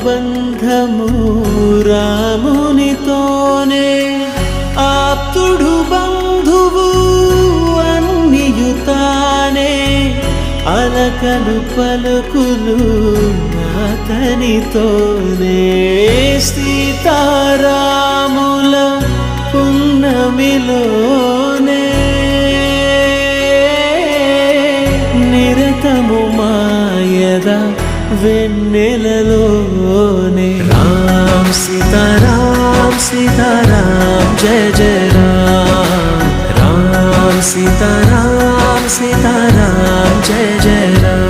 బంధము రామునితోనే ఆప్తుడు బంధువు అన్నియుతానే అలకలు పలుకులు అతనితోనే సీతారాముల పున్నమిలోనే నిరతము మాయద వెన్నెలలోనే రామ్ సీతారామ్ సీతారామ్ జయ జయ రామ్ రామ్ సీతారామ్ సీతారామ్ జయ జయ రామ్.